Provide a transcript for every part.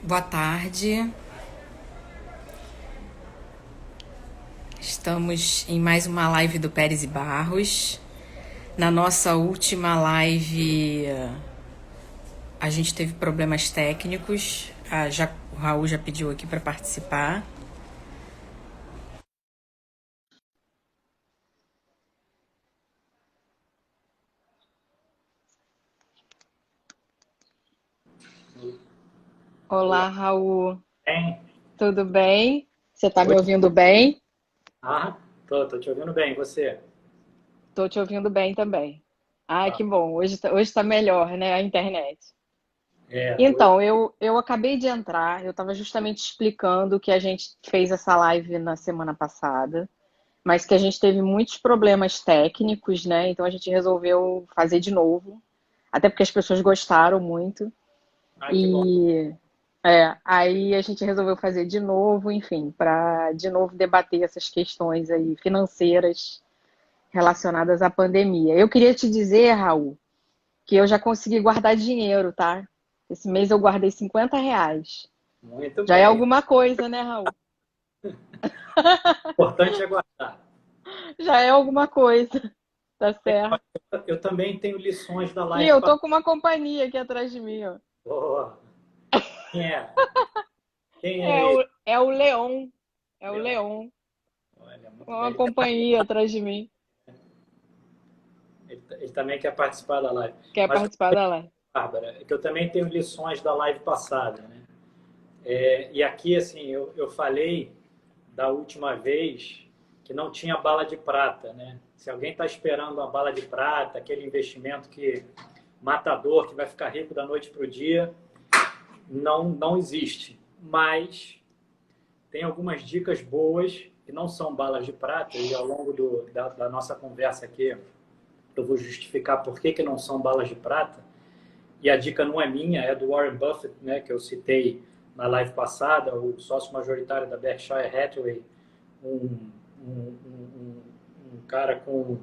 Boa tarde. Estamos em mais uma live do Pérez e Barros. Na nossa última live, a gente teve problemas técnicos. O Raul já pediu aqui para participar. Olá, Raul. Bem? Tudo bem? Você está me Oi? ouvindo bem? Tô te ouvindo bem. E você? Estou te ouvindo bem também. Ai, Tá. que bom. Hoje tá melhor, né, a internet. Hoje, Então, eu acabei de entrar, eu estava justamente explicando que a gente fez essa live na semana passada, mas que a gente teve muitos problemas técnicos, né? Então a gente resolveu fazer de novo, até porque as pessoas gostaram muito. que bom. E aí a gente resolveu fazer de novo, enfim, para de novo debater essas questões aí financeiras relacionadas à pandemia. Eu queria te dizer, Raul, que eu já consegui guardar dinheiro, tá? Esse mês eu guardei R$ 50. Muito Já é bem. alguma coisa, né, Raul? O importante é guardar. Já é alguma coisa, tá certo? Eu também tenho lições da E live eu passada. tô com uma companhia aqui atrás de mim, ó. Boa. Quem é? Quem É é ele? o, é o Leon. É o Leão. Leon. Olha, muito bem. Uma companhia atrás de mim. Ele também quer participar da live. Quer Mas, participar da live? Bárbara, é que eu também tenho lições da live passada, né? E aqui, assim, eu falei da última vez que não tinha bala de prata, né? Se alguém está esperando uma bala de prata, aquele investimento que matador, que vai ficar rico da noite para o dia, não existe. Mas tem algumas dicas boas que não são balas de prata e ao longo da nossa conversa aqui eu vou justificar por que não são balas de prata. E a dica não é minha, é do Warren Buffett, né, que eu citei na live passada, o sócio majoritário da Berkshire Hathaway, um, um, um, um cara com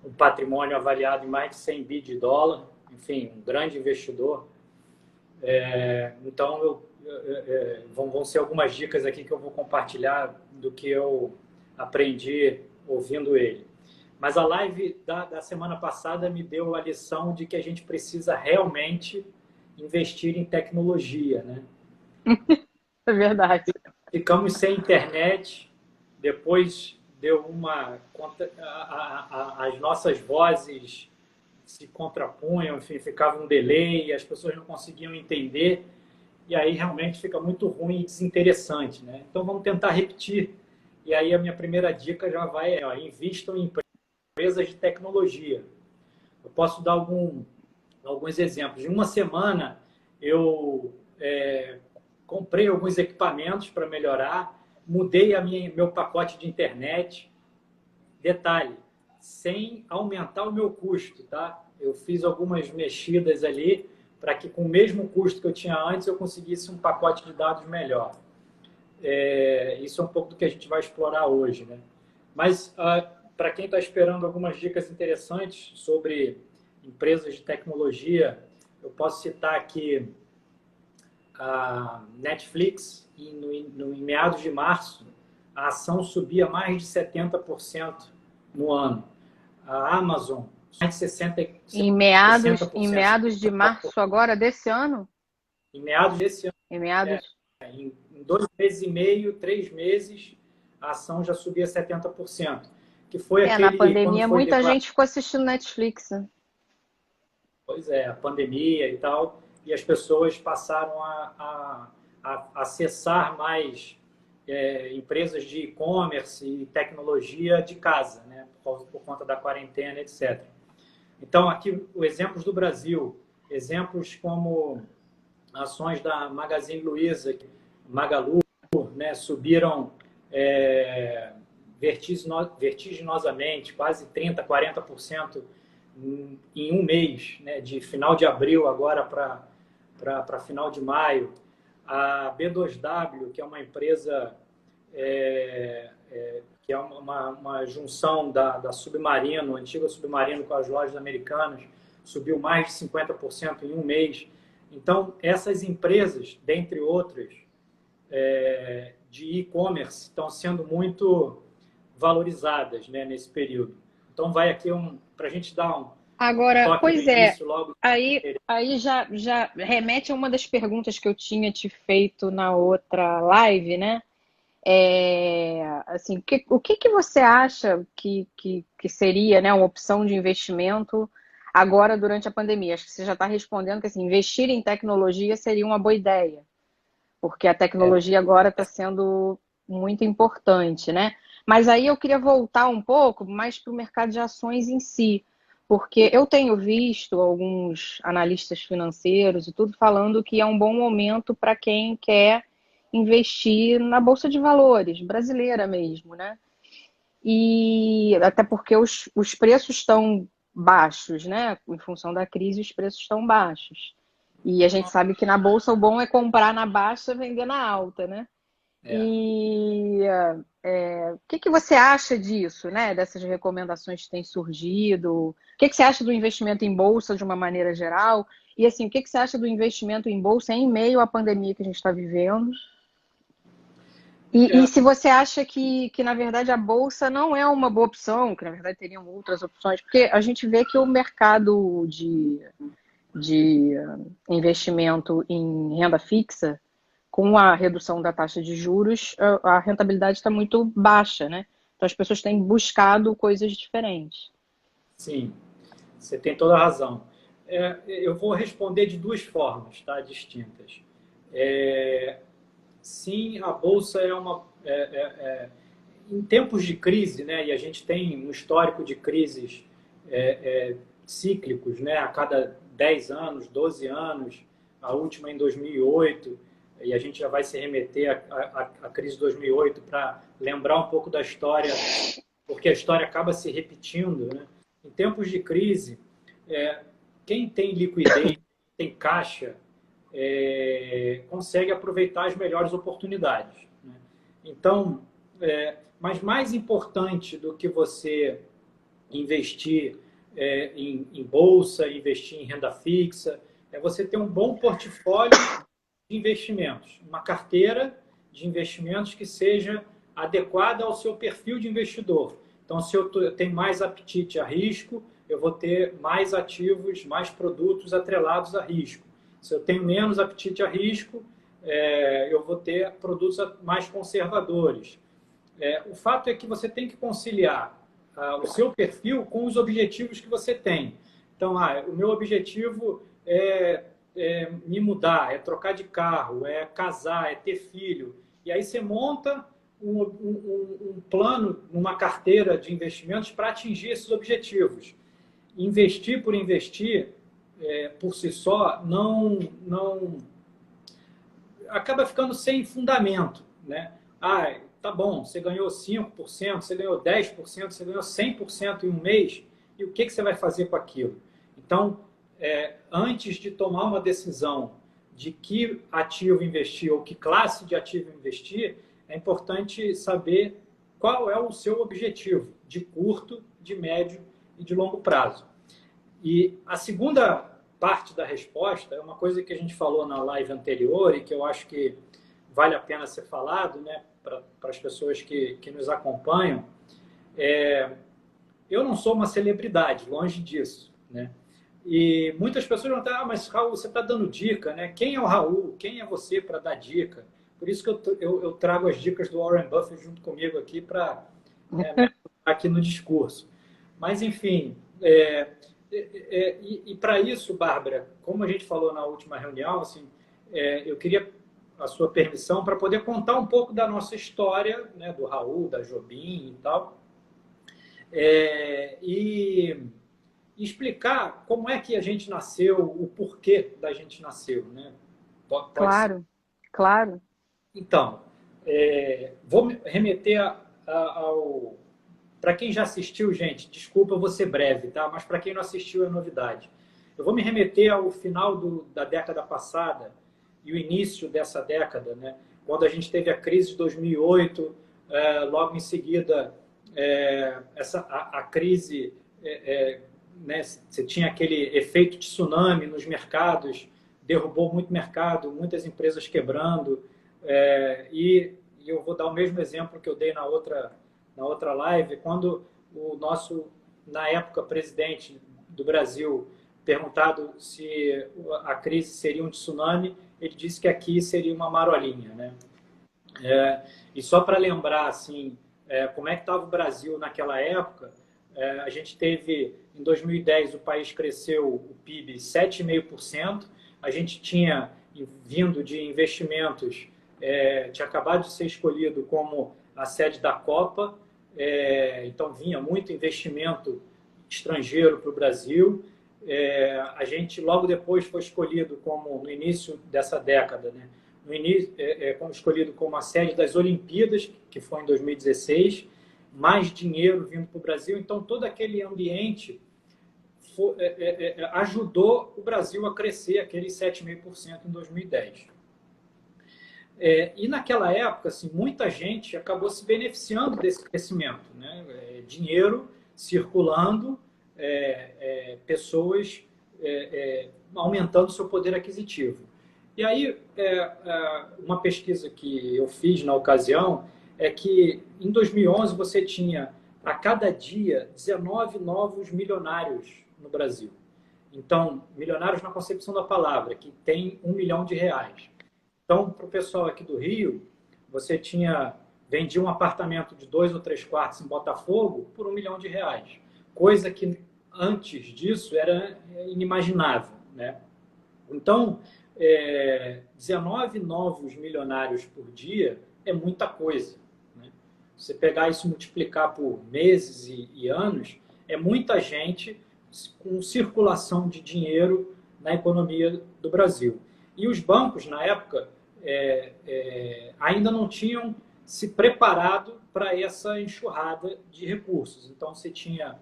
um patrimônio avaliado em mais de 100 bi de dólar, enfim, um grande investidor. Então, vão ser algumas dicas aqui que eu vou compartilhar do que eu aprendi ouvindo ele. Mas a live da semana passada me deu a lição de que a gente precisa realmente investir em tecnologia, né? É verdade. Ficamos sem internet, depois deu uma as nossas vozes se contrapunham, enfim, ficava um delay, as pessoas não conseguiam entender e aí realmente fica muito ruim e desinteressante, né? Então vamos tentar repetir. E aí a minha primeira dica já vai, invistam em empresas de tecnologia. Eu posso dar alguns exemplos. Em uma semana, eu comprei alguns equipamentos para melhorar, mudei meu pacote de internet. Detalhe, sem aumentar o meu custo, tá? Eu fiz algumas mexidas ali para que com o mesmo custo que eu tinha antes eu conseguisse um pacote de dados melhor. Isso é um pouco do que a gente vai explorar hoje, né? Mas para quem está esperando algumas dicas interessantes sobre empresas de tecnologia, eu posso citar aqui a Netflix, em meados de março, a ação subia mais de 70% no ano. A Amazon, mais de Em 60%. meados de março agora desse ano, Em meados desse ano, em meados, em 2 meses e meio, 3 meses, a ação já subia 70%. Que foi na quando pandemia foi muita declarado, gente ficou assistindo Netflix, né? pois é, a pandemia e tal, e as pessoas passaram a acessar mais empresas de e-commerce e tecnologia de casa, né, por conta da quarentena, etc. Então, aqui, exemplos do Brasil, exemplos como ações da Magazine Luiza, Magalu, né, subiram vertiginosamente, quase 30%, 40% em um mês, né, de final de abril agora para final de maio. A B2W, que é uma empresa que é uma junção da Submarino, antiga Submarino com as lojas americanas, subiu mais de 50% em um mês. Então, essas empresas, dentre outras, de e-commerce, estão sendo muito valorizadas, né, nesse período. Então, vai aqui para a gente dar um Agora, toque no pois é, início, logo. aí já remete a uma das perguntas que eu tinha te feito na outra live, né? Assim, o que você acha que seria, né, uma opção de investimento agora durante a pandemia? Acho que você já está respondendo que assim, investir em tecnologia seria uma boa ideia, porque a tecnologia agora está sendo muito importante, né? Mas aí eu queria voltar um pouco mais para o mercado de ações em si, porque eu tenho visto alguns analistas financeiros e tudo falando que é um bom momento para quem quer investir na Bolsa de Valores, brasileira mesmo, né? E até porque os preços estão baixos, né? Em função da crise, os preços estão baixos. E a gente sabe que na Bolsa o bom é comprar na baixa e vender na alta, né? É. E o que você acha disso, né? Dessas recomendações que têm surgido? O que você acha do investimento em bolsa de uma maneira geral? E assim, o que você acha do investimento em bolsa em meio à pandemia que a gente está vivendo? E se você acha que, na verdade, a bolsa não é uma boa opção, que na verdade teriam outras opções, porque a gente vê que o mercado de investimento em renda fixa, com a redução da taxa de juros, a rentabilidade está muito baixa, né? Então as pessoas têm buscado coisas diferentes. Sim, você tem toda a razão. Eu vou responder de duas formas, tá, distintas. Sim, a bolsa é uma. Em tempos de crise, né, e a gente tem um histórico de crises cíclicos, né, a cada 10 anos, 12 anos, a última em 2008, e a gente já vai se remeter à crise de 2008 para lembrar um pouco da história, porque a história acaba se repetindo, né? Em tempos de crise, quem tem liquidez, tem caixa, consegue aproveitar as melhores oportunidades, né? Então, mas mais importante do que você investir em bolsa, investir em renda fixa, é você ter um bom portfólio de investimentos, uma carteira de investimentos que seja adequada ao seu perfil de investidor. Então, se eu tenho mais apetite a risco, eu vou ter mais ativos, mais produtos atrelados a risco. Se eu tenho menos apetite a risco, eu vou ter produtos mais conservadores. O fato é que você tem que conciliar o seu perfil com os objetivos que você tem. Então, o meu objetivo é me mudar, é trocar de carro, é casar, é ter filho. E aí você monta um plano, uma carteira de investimentos para atingir esses objetivos. Investir por investir, por si só, não acaba ficando sem fundamento, né? Tá bom, você ganhou 5%, você ganhou 10%, você ganhou 100% em um mês, e o que você vai fazer com aquilo? Então, antes de tomar uma decisão de que ativo investir ou que classe de ativo investir, é importante saber qual é o seu objetivo de curto, de médio e de longo prazo. E a segunda parte da resposta é uma coisa que a gente falou na live anterior e que eu acho que vale a pena ser falado, né, para as pessoas que nos acompanham. Eu não sou uma celebridade, longe disso, né? E muitas pessoas vão estar, mas Raul, você está dando dica, né? Quem é o Raul? Quem é você para dar dica? Por isso que eu trago as dicas do Warren Buffett junto comigo aqui para aqui no discurso. Mas, enfim, e para isso, Bárbara, como a gente falou na última reunião, assim, eu queria a sua permissão para poder contar um pouco da nossa história, né, do Raul, da Jobim e tal, e explicar como é que a gente nasceu, o porquê da gente nasceu, né? Pode claro, ser? claro. Então, vou me remeter ao... Para quem já assistiu, gente, desculpa, eu vou ser breve, tá? Mas para quem não assistiu é novidade. Eu vou me remeter ao final da década passada e o início dessa década, né? Quando a gente teve a crise de 2008, logo em seguida a crise, né? Você tinha aquele efeito tsunami nos mercados derrubou muito mercado, muitas empresas quebrando, e eu vou dar o mesmo exemplo que eu dei na outra live, quando o nosso, na época, presidente do Brasil, perguntado se a crise seria um tsunami, ele disse que aqui seria uma marolinha, né? E só para lembrar, assim, como é que estava o Brasil naquela época, a gente teve, em 2010, o país cresceu o PIB 7,5%, a gente tinha vindo de investimentos, tinha acabado de ser escolhido como a sede da Copa, então vinha muito investimento estrangeiro para o Brasil. A gente logo depois foi escolhido como, no início dessa década, né, no início, escolhido como a sede das Olimpíadas, que foi em 2016, mais dinheiro vindo para o Brasil, então todo aquele ambiente ajudou o Brasil a crescer aqueles 7,5% em 2010. E naquela época, assim, muita gente acabou se beneficiando desse crescimento, né? Dinheiro circulando, pessoas aumentando seu poder aquisitivo. E aí, uma pesquisa que eu fiz na ocasião é que em 2011 você tinha a cada dia 19 novos milionários no Brasil. Então, milionários na concepção da palavra, que tem R$1 milhão. Então, para o pessoal aqui do Rio, você vendia um apartamento de 2 ou 3 quartos em Botafogo por R$1 milhão, coisa que antes disso era inimaginável, né? Então, 19 novos milionários por dia é muita coisa, né? Você pegar isso e multiplicar por meses e anos, é muita gente com circulação de dinheiro na economia do Brasil. E os bancos, na época, ainda não tinham se preparado para essa enxurrada de recursos. Então, você tinha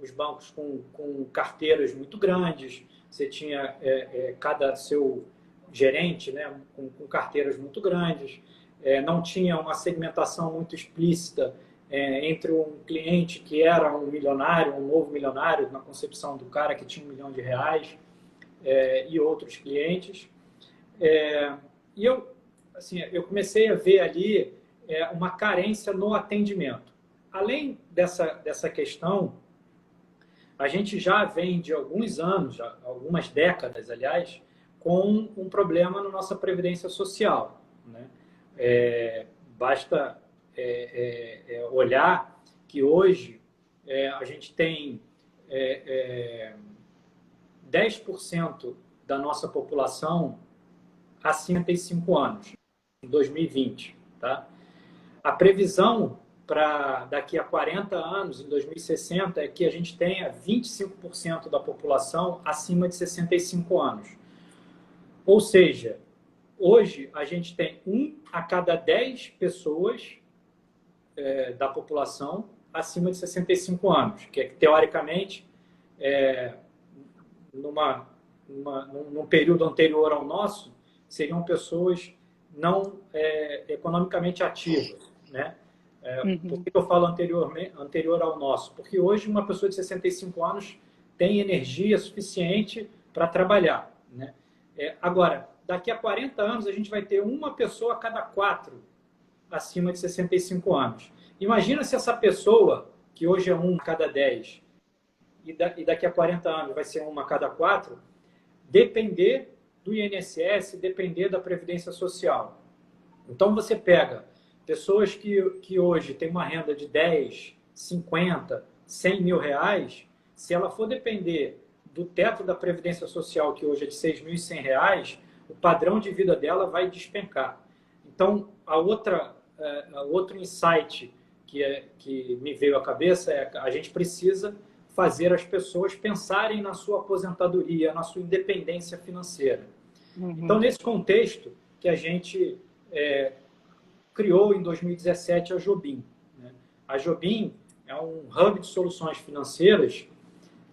os bancos com carteiras muito grandes, você tinha cada seu gerente, né, com carteiras muito grandes, não tinha uma segmentação muito explícita entre um cliente que era um milionário, um novo milionário, na concepção do cara que tinha R$1 milhão, e outros clientes. E eu comecei a ver ali uma carência no atendimento. Além dessa questão, a gente já vem de alguns anos, algumas décadas, aliás, com um problema na nossa previdência social, né? Basta olhar que hoje a gente tem 10% da nossa população acima de 65 anos, em 2020. Tá? A previsão para daqui a 40 anos, em 2060, é que a gente tenha 25% da população acima de 65 anos. Ou seja, hoje a gente tem 1 a cada 10 pessoas da população acima de 65 anos, que teoricamente, num período anterior ao nosso, seriam pessoas não economicamente ativas, né? Por que eu falo anterior ao nosso? Porque hoje uma pessoa de 65 anos tem energia suficiente para trabalhar, né? Agora, daqui a 40 anos, a gente vai ter uma pessoa a cada 4 acima de 65 anos. Imagina se essa pessoa, que hoje é 1 a cada 10, e daqui a 40 anos vai ser 1 a cada 4, depender do INSS, depender da Previdência Social. Então, você pega pessoas que hoje têm uma renda de 10, 50, 100 mil reais, se ela for depender do teto da Previdência Social, que hoje é de R$6.100, o padrão de vida dela vai despencar. Então, outro insight que me veio à cabeça é que a gente precisa fazer as pessoas pensarem na sua aposentadoria, na sua independência financeira. Então, nesse contexto que a gente criou em 2017 a Jobim, né? A Jobim é um hub de soluções financeiras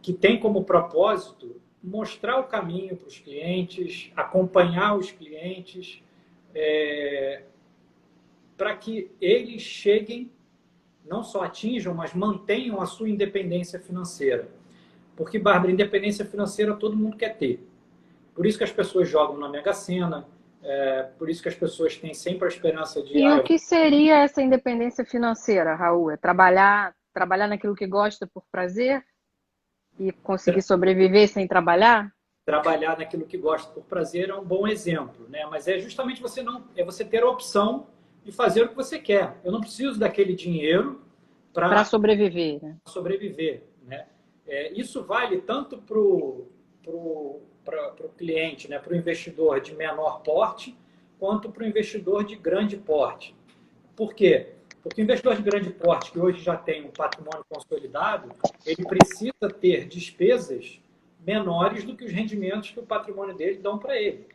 que tem como propósito mostrar o caminho para os clientes, acompanhar os clientes, para que eles cheguem, não só atinjam, mas mantenham a sua independência financeira. Porque, Bárbara, independência financeira todo mundo quer ter. Por isso que as pessoas jogam na Mega Sena, por isso que as pessoas têm sempre a esperança de... E o que seria essa independência financeira, Raul? É trabalhar naquilo que gosta por prazer e conseguir sobreviver sem trabalhar? Trabalhar naquilo que gosta por prazer é um bom exemplo, né? Mas é justamente você ter a opção de fazer o que você quer. Eu não preciso daquele dinheiro Para para sobreviver, né? sobreviver, né? Isso vale tanto para o cliente, né? Para o investidor de menor porte, quanto para o investidor de grande porte. Por quê? Porque o investidor de grande porte, que hoje já tem um patrimônio consolidado, ele precisa ter despesas menores do que os rendimentos que o patrimônio dele dão para ele,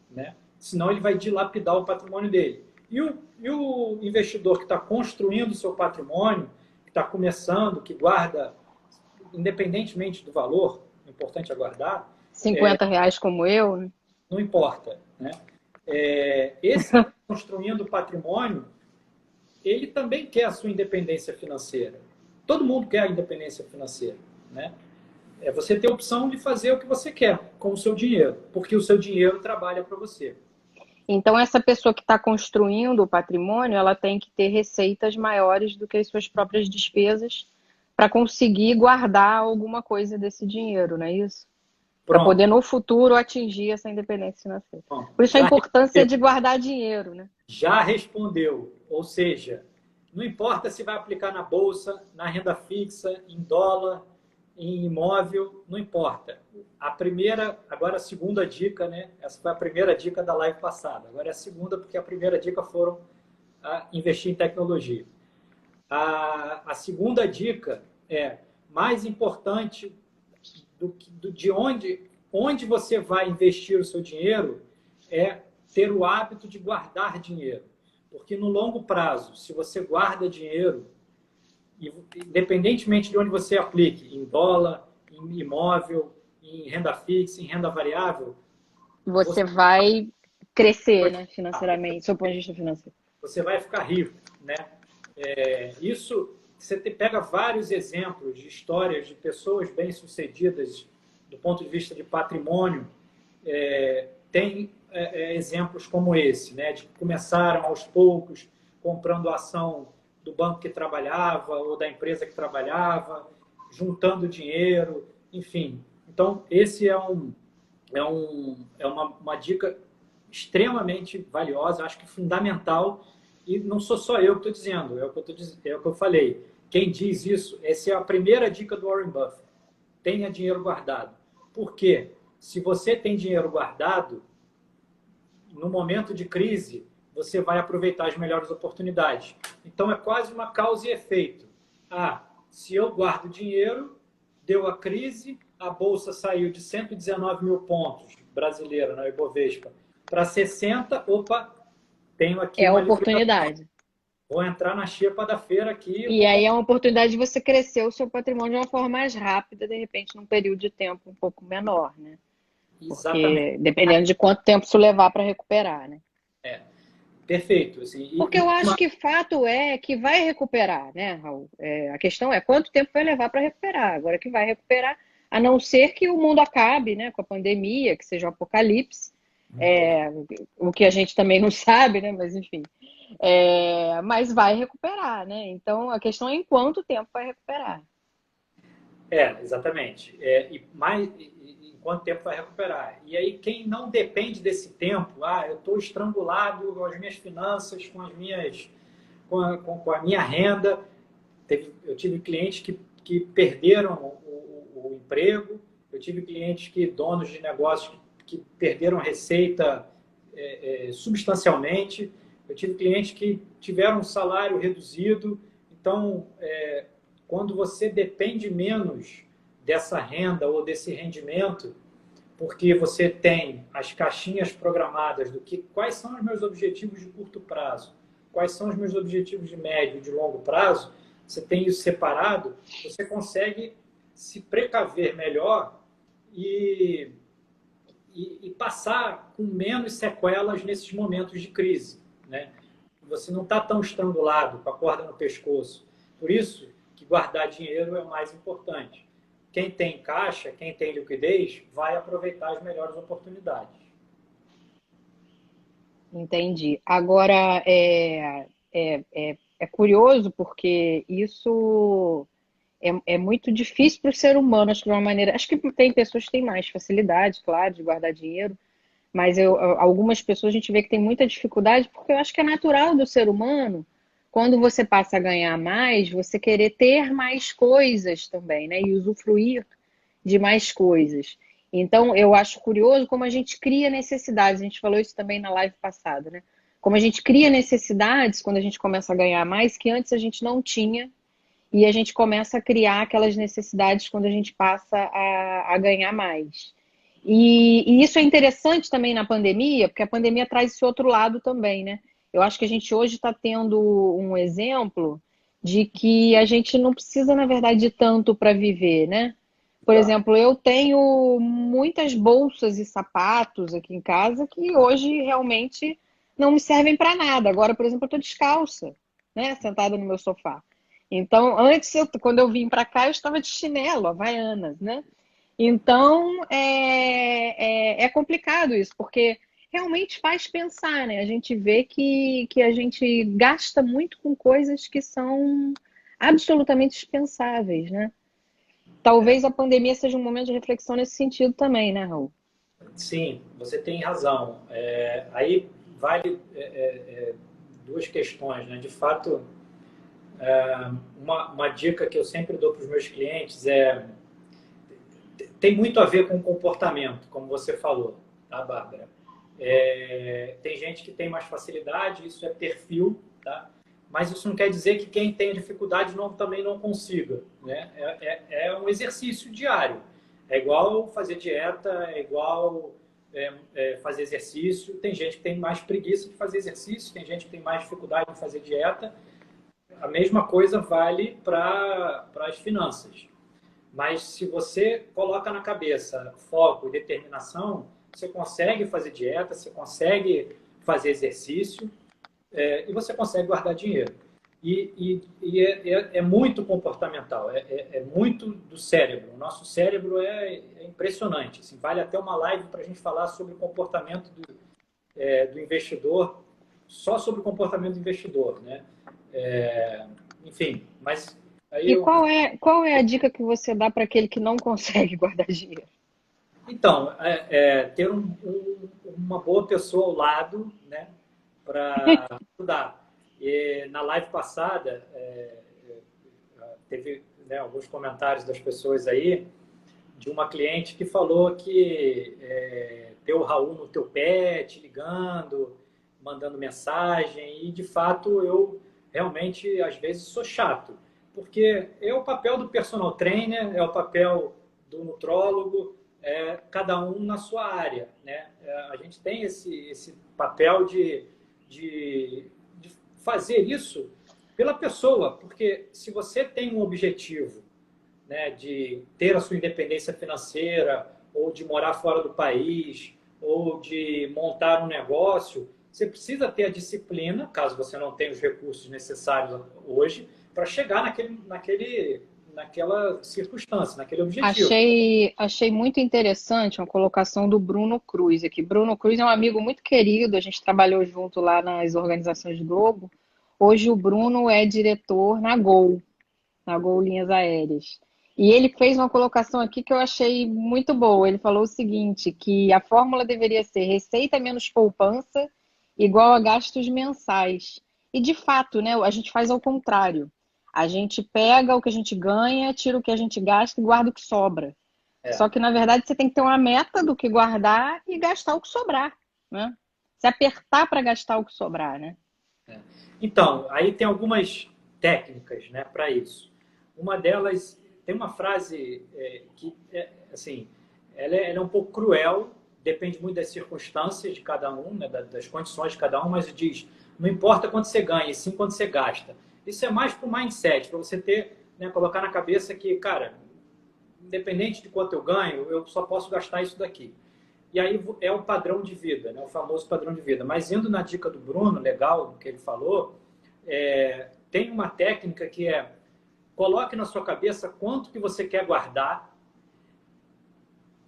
né? Senão ele vai dilapidar o patrimônio dele. E o investidor que está construindo o seu patrimônio, que está começando, que guarda, independentemente do valor, o importante é guardar, R$ 50 como eu, né? não importa, né? Esse que está construindo o patrimônio, ele também quer a sua independência financeira. Todo mundo quer a independência financeira, né? É você ter a opção de fazer o que você quer com o seu dinheiro, porque o seu dinheiro trabalha para você. Então, essa pessoa que está construindo o patrimônio, ela tem que ter receitas maiores do que as suas próprias despesas para conseguir guardar alguma coisa desse dinheiro, não é isso? Para Pronto, poder, no futuro, atingir essa independência financeira. pronto. Por isso a importância de guardar dinheiro, né? Já respondeu. Ou seja, não importa se vai aplicar na bolsa, na renda fixa, em dólar, em imóvel, não importa. Agora a segunda dica, né? Essa foi a primeira dica da live passada. Agora é a segunda, porque a primeira dica foram investir em tecnologia. A segunda dica é mais importante de onde você vai investir o seu dinheiro é ter o hábito de guardar dinheiro. Porque no longo prazo, se você guarda dinheiro, independentemente de onde você aplique, em dólar, em imóvel, em renda fixa, em renda variável, você vai crescer, né, financeiramente, do seu ponto de vista financeiro. Você vai ficar rico, né? Isso, você pega vários exemplos de histórias de pessoas bem-sucedidas do ponto de vista de patrimônio, tem exemplos como esse, né? De que começaram aos poucos comprando ação do banco que trabalhava ou da empresa que trabalhava, juntando dinheiro, enfim. Então, esse é uma dica extremamente valiosa, acho que fundamental, e não sou só eu que estou dizendo, é o que eu falei. Quem diz isso, essa é a primeira dica do Warren Buffett. Tenha dinheiro guardado. Por quê? Se você tem dinheiro guardado, no momento de crise, você vai aproveitar as melhores oportunidades. Então, é quase uma causa e efeito. Se eu guardo dinheiro, deu a crise, a Bolsa saiu de 119 mil pontos, brasileira, na Ibovespa, para 60, tenho aqui uma uma oportunidade. Vou entrar na xepa da feira aqui. E aí é uma oportunidade de você crescer o seu patrimônio de uma forma mais rápida, de repente, num período de tempo um pouco menor, né? Exatamente. Porque dependendo de quanto tempo isso levar para recuperar, né? Perfeito. Assim, porque eu acho que fato é que vai recuperar, né, Raul? A questão é quanto tempo vai levar para recuperar. Agora que vai recuperar, a não ser que o mundo acabe, né, com a pandemia, que seja um apocalipse, o que a gente também não sabe, né, mas enfim. Mas vai recuperar, né? Então a questão é em quanto tempo vai recuperar. Exatamente. Em quanto tempo vai recuperar? E aí, quem não depende desse tempo, eu estou estrangulado com as minhas finanças, com a minha renda. Eu tive clientes que perderam o emprego, eu tive clientes donos de negócios que perderam receita substancialmente, eu tive clientes que tiveram um salário reduzido. Então, quando você depende menos dessa renda ou desse rendimento, porque você tem as caixinhas programadas quais são os meus objetivos de curto prazo, quais são os meus objetivos de médio e de longo prazo, você tem isso separado, você consegue se precaver melhor e passar com menos sequelas nesses momentos de crise, né? Você não está tão estrangulado com a corda no pescoço. Por isso que guardar dinheiro é o mais importante. quem tem caixa, quem tem liquidez, vai aproveitar as melhores oportunidades. Entendi. Agora, é curioso porque isso é muito difícil para o ser humano, acho que de uma maneira. Acho que tem pessoas que têm mais facilidade, claro, de guardar dinheiro, mas algumas pessoas a gente vê que tem muita dificuldade, porque eu acho que é natural do ser humano, quando você passa a ganhar mais, você querer ter mais coisas também, né? E usufruir de mais coisas. Então, eu acho curioso como a gente cria necessidades. A gente falou isso também na live passada, né? Como a gente cria necessidades quando a gente começa a ganhar mais, que antes a gente não tinha, e a gente começa a criar aquelas necessidades quando a gente passa a ganhar mais. E isso é interessante também na pandemia, porque a pandemia traz esse outro lado também, né? Eu acho que a gente hoje está tendo um exemplo de que a gente não precisa, na verdade, de tanto para viver, né? Por Tá. exemplo, eu tenho muitas bolsas e sapatos aqui em casa que hoje realmente não me servem para nada. Agora, por exemplo, eu estou descalça, né? Sentada no meu sofá. Então, antes, quando eu vim para cá, eu estava de chinelo, havaianas, né? Então, é complicado isso, porque realmente faz pensar, né? A gente vê que a gente gasta muito com coisas que são absolutamente dispensáveis, né? Talvez a pandemia seja um momento de reflexão nesse sentido também, né, Raul? Sim, você tem razão. Aí vale duas questões, né? De fato, uma dica que eu sempre dou para os meus clientes tem muito a ver com comportamento, como você falou, tá, Bárbara? Tem gente que tem mais facilidade, isso é perfil, tá? Mas isso não quer dizer que quem tem dificuldade também não consiga, né? É um exercício diário. É igual fazer dieta, é igual fazer exercício. Tem gente que tem mais preguiça de fazer exercício, tem gente que tem mais dificuldade de fazer dieta. A mesma coisa vale para as finanças. Mas se você coloca na cabeça foco e determinação, você consegue fazer dieta, você consegue fazer exercício e você consegue guardar dinheiro. É muito comportamental, é muito do cérebro. O nosso cérebro é impressionante. Assim, vale até uma live para a gente falar sobre o comportamento do investidor, só sobre o comportamento do investidor, né? Enfim, mas aí E qual é a dica que você dá para aquele que não consegue guardar dinheiro? Então, ter uma boa pessoa ao lado, né, para ajudar. E na live passada, teve, né, alguns comentários das pessoas aí, de uma cliente que falou que ter o Raul no teu pé, te ligando, mandando mensagem, e de fato eu realmente, às vezes, sou chato, porque é o papel do personal trainer, é o papel do nutrólogo, cada um na sua área, né? A gente tem esse papel de fazer isso pela pessoa, porque se você tem um objetivo, né, de ter a sua independência financeira, ou de morar fora do país, ou de montar um negócio, você precisa ter a disciplina, caso você não tenha os recursos necessários hoje, para chegar naquela circunstância, naquele objetivo. Achei muito interessante uma colocação do Bruno Cruz aqui. Bruno Cruz é um amigo muito querido, a gente trabalhou junto lá nas organizações do Globo. Hoje o Bruno é diretor na Gol Linhas Aéreas. E ele fez uma colocação aqui que eu achei muito boa. Ele falou o seguinte, que a fórmula deveria ser receita menos poupança igual a gastos mensais. E de fato, né, a gente faz ao contrário. A gente pega o que a gente ganha, tira o que a gente gasta e guarda o que sobra. É. Só que, na verdade, você tem que ter uma meta do que guardar e gastar o que sobrar, né? Se apertar para gastar o que sobrar, né? Então, aí tem algumas técnicas, né, para isso. Uma delas, tem uma frase que, assim, ela é um pouco cruel, depende muito das circunstâncias de cada um, né, das condições de cada um, mas diz, não importa quanto você ganha, e sim quanto você gasta. Isso é mais para o mindset, para você ter, né, colocar na cabeça que, cara, independente de quanto eu ganho, eu só posso gastar isso daqui. E aí é o padrão de vida, né? O famoso padrão de vida. Mas indo na dica do Bruno, legal, do que ele falou, tem uma técnica que coloque na sua cabeça quanto que você quer guardar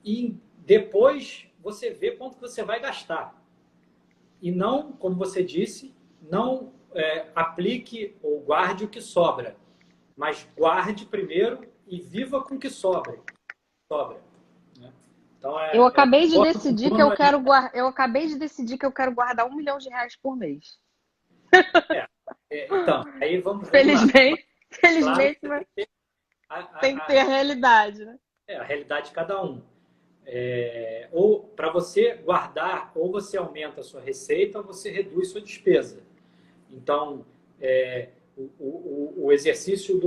e depois você vê quanto que você vai gastar. E não, como você disse, não aplique ou guarde o que sobra, mas guarde primeiro e viva com o que sobra, né? Então, Eu acabei de bota um decidir que plano eu ali. quero eu acabei de decidir que eu quero guardar R$ 1 milhão por mês. É, então, aí vamos lá. Felizmente, Claro que felizmente, você mas tem que ter tem que ter a realidade, né? a realidade de cada um. Ou para você guardar, ou você aumenta a sua receita, ou você reduz sua despesa. Então, o exercício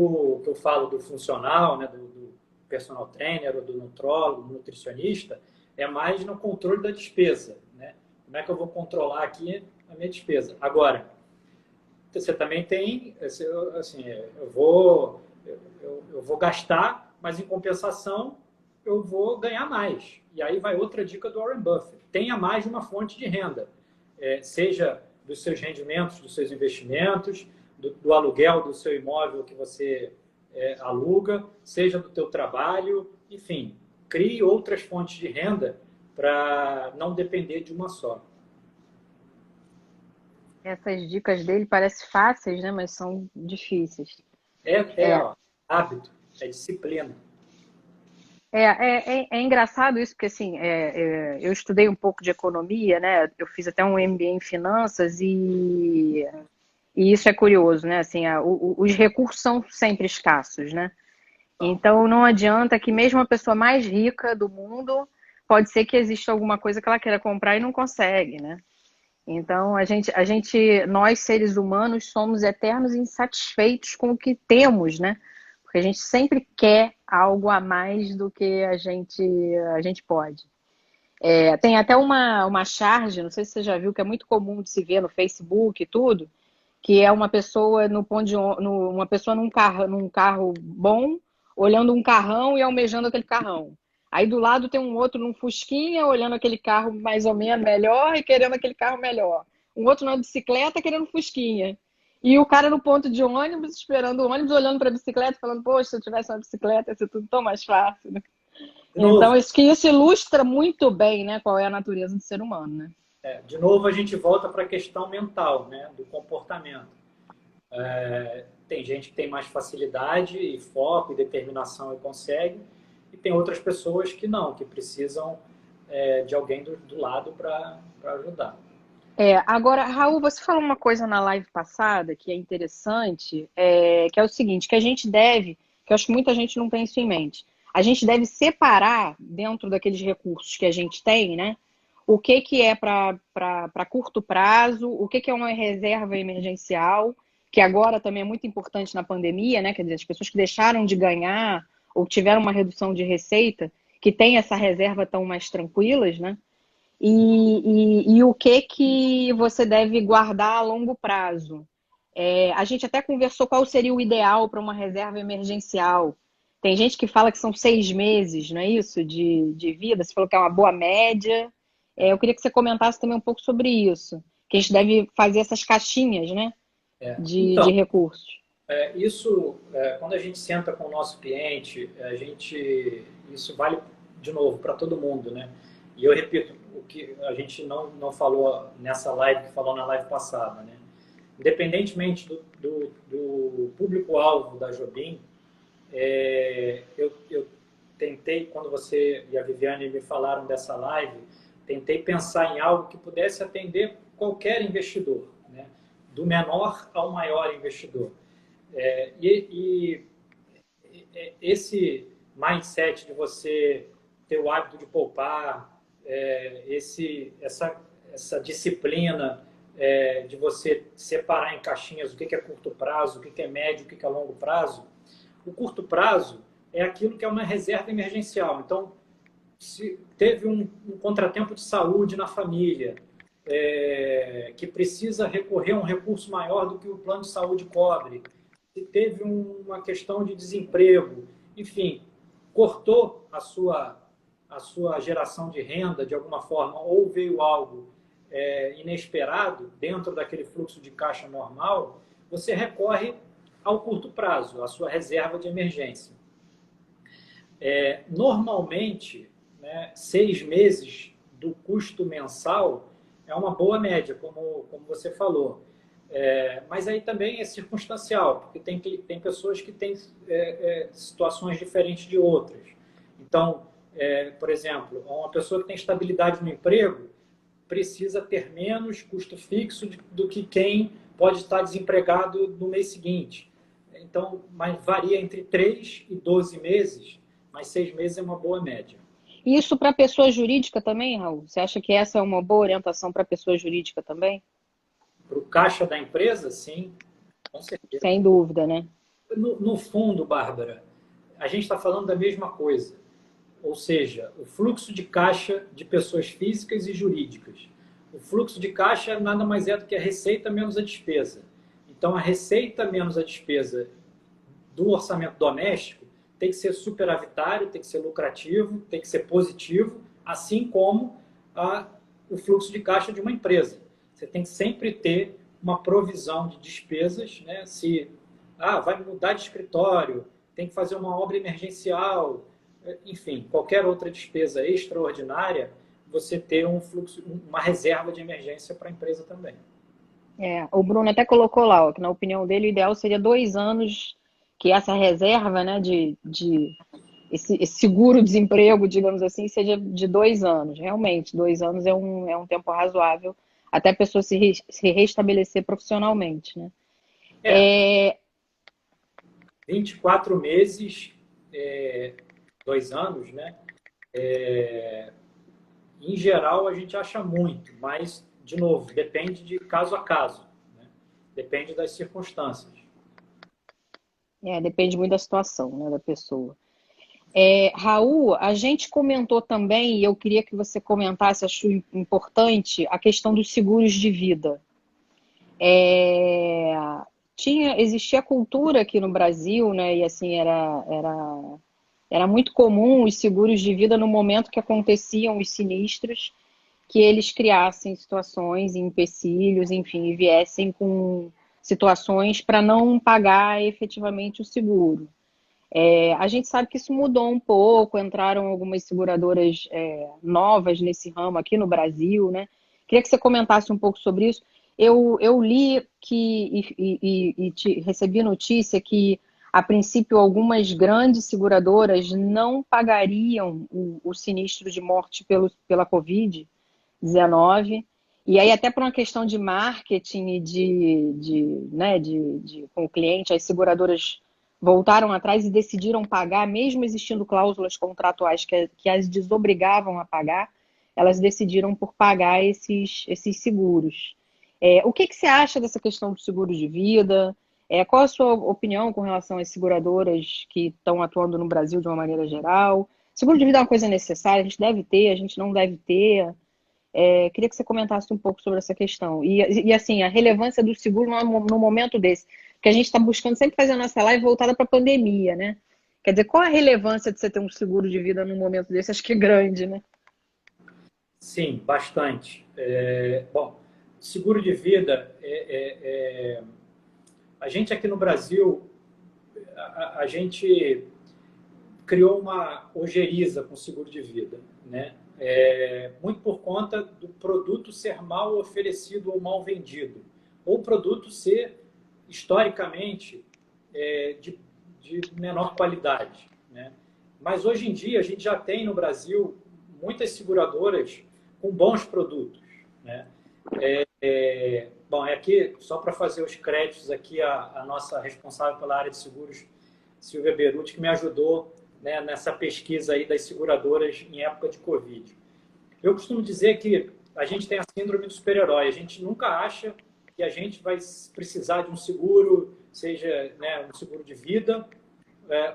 que eu falo do funcional, né, do personal trainer, ou do nutrólogo, do nutricionista, é mais no controle da despesa, né? Como é que eu vou controlar aqui a minha despesa? Agora, você também tem, assim, eu vou gastar, mas em compensação eu vou ganhar mais. E aí vai outra dica do Warren Buffett. Tenha mais de uma fonte de renda, seja dos seus rendimentos, dos seus investimentos, do aluguel do seu imóvel que você aluga, seja do teu trabalho, enfim, crie outras fontes de renda para não depender de uma só. Essas dicas dele parecem fáceis, né? Mas são difíceis. É, Ó, hábito, é disciplina. é engraçado isso, porque assim, eu estudei um pouco de economia, né? Eu fiz até um MBA em finanças e isso é curioso, né? Assim, os recursos são sempre escassos, né? Então não adianta que mesmo a pessoa mais rica do mundo, pode ser que exista alguma coisa que ela queira comprar e não consegue, né? Então nós seres humanos somos eternos insatisfeitos com o que temos, né? Porque a gente sempre quer algo a mais do que a gente pode. Tem até uma charge, não sei se você já viu, que é muito comum de se ver no Facebook e tudo, que é uma pessoa no ponto de, uma pessoa num carro bom, olhando um carrão e almejando aquele carrão. Aí do lado tem um outro num fusquinha, olhando aquele carro mais ou menos melhor e querendo aquele carro melhor. Um outro na bicicleta querendo fusquinha. E o cara no ponto de ônibus, esperando o ônibus, olhando para a bicicleta, falando, poxa, se eu tivesse uma bicicleta, ia ser tudo tão mais fácil, né? De Então, novo, isso ilustra muito bem, né, qual é a natureza do ser humano, né? a gente volta para a questão mental, né, do comportamento. Tem gente que tem mais facilidade e foco e determinação e consegue, e tem outras pessoas que não, que precisam de alguém do lado para ajudar. Agora, Raul, você falou uma coisa na live passada que é interessante, que é o seguinte, que a gente deve, que eu acho que muita gente não tem isso em mente, a gente deve separar dentro daqueles recursos que a gente tem, né? O que é para curto prazo, o que é uma reserva emergencial, que agora também é muito importante na pandemia, né? Quer dizer, as pessoas que deixaram de ganhar ou tiveram uma redução de receita, que têm essa reserva tão mais tranquilas, né? E o que você deve guardar a longo prazo. A gente até conversou qual seria o ideal para uma reserva emergencial. Tem gente que fala que são 6 meses, não é isso? De vida. Você falou que é uma boa média. Eu queria que você comentasse também um pouco sobre isso. Que a gente deve fazer essas caixinhas, né? De Então, recursos. quando a gente senta com o nosso cliente, isso vale, de novo, para todo mundo, né? E eu repito, o que a gente não falou nessa live, que falou na live passada, né? Independentemente do público-alvo da Jobim, eu tentei, quando você e a Viviane me falaram dessa live, tentei pensar em algo que pudesse atender qualquer investidor, né? Do menor ao maior investidor. Esse mindset de você ter o hábito de poupar, essa disciplina de você separar em caixinhas o que é curto prazo, o que é médio, o que é longo prazo. O curto prazo é aquilo que é uma reserva emergencial. Então, se teve um contratempo de saúde na família, que precisa recorrer a um recurso maior do que o plano de saúde cobre, se teve uma questão de desemprego, enfim, cortou a sua geração de renda de alguma forma, ou veio algo inesperado dentro daquele fluxo de caixa normal, você recorre ao curto prazo, à sua reserva de emergência. Normalmente, né, 6 meses do custo mensal é uma boa média, como você falou. Mas aí também é circunstancial, porque tem pessoas que têm situações diferentes de outras. Então, por exemplo, uma pessoa que tem estabilidade no emprego precisa ter menos custo fixo do que quem pode estar desempregado no mês seguinte. Então, mas varia entre 3 e 12 meses, mas 6 meses é uma boa média. Isso para pessoa jurídica também, Raul? Você acha que essa é uma boa orientação para pessoa jurídica também? Para o caixa da empresa, sim, com certeza. Sem dúvida, né? No fundo, Bárbara, a gente está falando da mesma coisa. Ou seja, o fluxo de caixa de pessoas físicas e jurídicas. O fluxo de caixa nada mais é do que a receita menos a despesa. Então, a receita menos a despesa do orçamento doméstico tem que ser superavitário, tem que ser lucrativo, tem que ser positivo, assim como o fluxo de caixa de uma empresa. Você tem que sempre ter uma provisão de despesas, né? Se vai mudar de escritório, tem que fazer uma obra emergencial, enfim, qualquer outra despesa extraordinária, você ter um fluxo, uma reserva de emergência para a empresa também. O Bruno até colocou lá, ó, que na opinião dele o ideal seria 2 anos, que essa reserva, né, esse seguro-desemprego, digamos assim, seja de 2 anos. Realmente, 2 anos é um tempo razoável até a pessoa se restabelecer profissionalmente, né? 24 meses, 2 anos, né? Em geral, a gente acha muito, mas, de novo, depende de caso a caso, né? Depende das circunstâncias. Depende muito da situação, né, da pessoa. Raul, a gente comentou também, e eu queria que você comentasse, acho importante, a questão dos seguros de vida. Existia cultura aqui no Brasil, né, e assim, era muito comum os seguros de vida no momento que aconteciam os sinistros, que eles criassem situações, empecilhos, enfim, e viessem com situações para não pagar efetivamente o seguro. A gente sabe que isso mudou um pouco, entraram algumas seguradoras novas nesse ramo aqui no Brasil, né? Queria que você comentasse um pouco sobre isso. Eu li recebi notícia que, a princípio, algumas grandes seguradoras não pagariam o sinistro de morte pela Covid-19. E aí, até por uma questão de marketing e com o cliente, as seguradoras voltaram atrás e decidiram pagar, mesmo existindo cláusulas contratuais que as desobrigavam a pagar, elas decidiram por pagar esses seguros. O que você acha dessa questão do seguro de vida? Qual a sua opinião com relação às seguradoras que estão atuando no Brasil de uma maneira geral? Seguro de vida é uma coisa necessária, a gente deve ter, a gente não deve ter. Queria que você comentasse um pouco sobre essa questão. E assim, a relevância do seguro no momento desse, que a gente está buscando sempre fazer a nossa live voltada para a pandemia, né? Quer dizer, qual a relevância de você ter um seguro de vida num momento desse? Acho que é grande, né? Sim, bastante. Bom, seguro de vida, a gente aqui no Brasil, a gente criou uma ojeriza com seguro de vida, né? Muito por conta do produto ser mal oferecido ou mal vendido, ou o produto ser, historicamente, de menor qualidade, né? Mas hoje em dia a gente já tem no Brasil muitas seguradoras com bons produtos, né? Bom, aqui, só para fazer os créditos aqui, a nossa responsável pela área de seguros, Silvia Beruti, que me ajudou, né, nessa pesquisa aí das seguradoras em época de Covid. Eu costumo dizer que a gente tem a síndrome do super-herói. A gente nunca acha que a gente vai precisar de um seguro, seja, né, um seguro de vida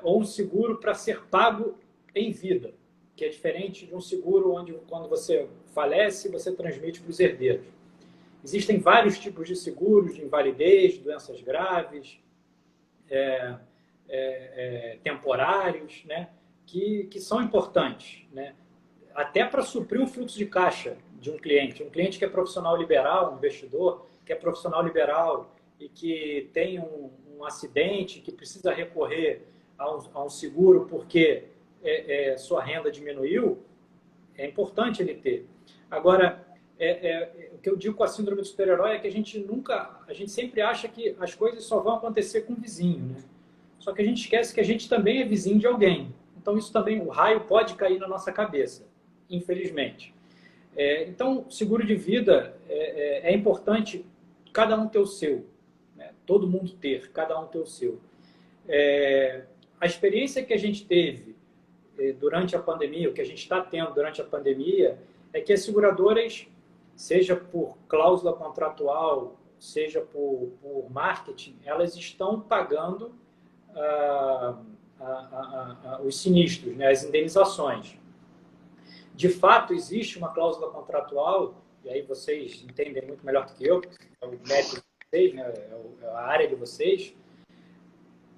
ou um seguro para ser pago em vida, que é diferente de um seguro onde, quando você falece, você transmite para os herdeiros. Existem vários tipos de seguros, de invalidez, doenças graves, temporários, né, que são importantes, né, até para suprir o fluxo de caixa de um cliente que é profissional liberal, um investidor que é profissional liberal e que tem um acidente, que precisa recorrer a um seguro porque sua renda diminuiu, é importante ele ter. Agora, o que eu digo com a síndrome do super-herói é que a gente sempre acha que as coisas só vão acontecer com o vizinho, né? Só que a gente esquece que a gente também é vizinho de alguém. Então, isso também, o raio pode cair na nossa cabeça, infelizmente. Então, seguro de vida é importante cada um ter o seu, né? Todo mundo ter, cada um ter o seu. A experiência que a gente teve durante a pandemia, o que a gente está tendo durante a pandemia, é que as seguradoras, seja por cláusula contratual, seja por marketing, elas estão pagando os sinistros, né, as indenizações. De fato, existe uma cláusula contratual, e aí vocês entendem muito melhor do que eu, é o método de vocês, né, é a área de vocês,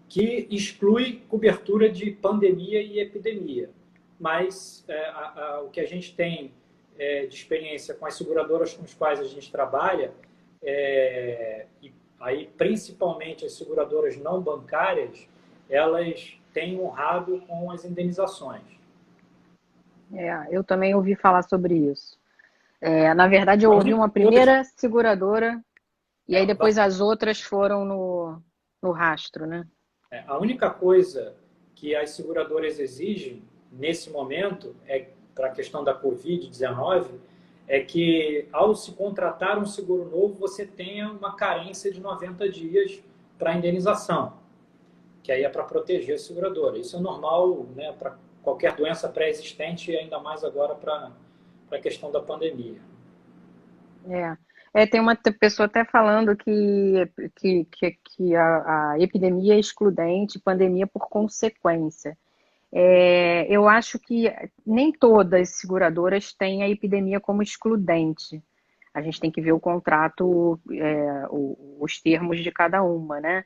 que exclui cobertura de pandemia e epidemia. Mas o que a gente tem de experiência com as seguradoras com as quais a gente trabalha, e aí principalmente as seguradoras não bancárias, elas têm honrado com as indenizações. Eu também ouvi falar sobre isso. Na verdade, eu ouvi uma primeira seguradora e aí depois as outras foram no rastro, né? A única coisa que as seguradoras exigem nesse momento, para a questão da Covid-19, é que ao se contratar um seguro novo, você tenha uma carência de 90 dias para indenização, que aí é para proteger a seguradora. Isso é normal, né, para qualquer doença pré-existente e ainda mais agora para a questão da pandemia. Tem uma pessoa até falando que a epidemia é excludente, pandemia por consequência. Eu acho que nem todas as seguradoras têm a epidemia como excludente. A gente tem que ver o contrato, os termos de cada uma, né?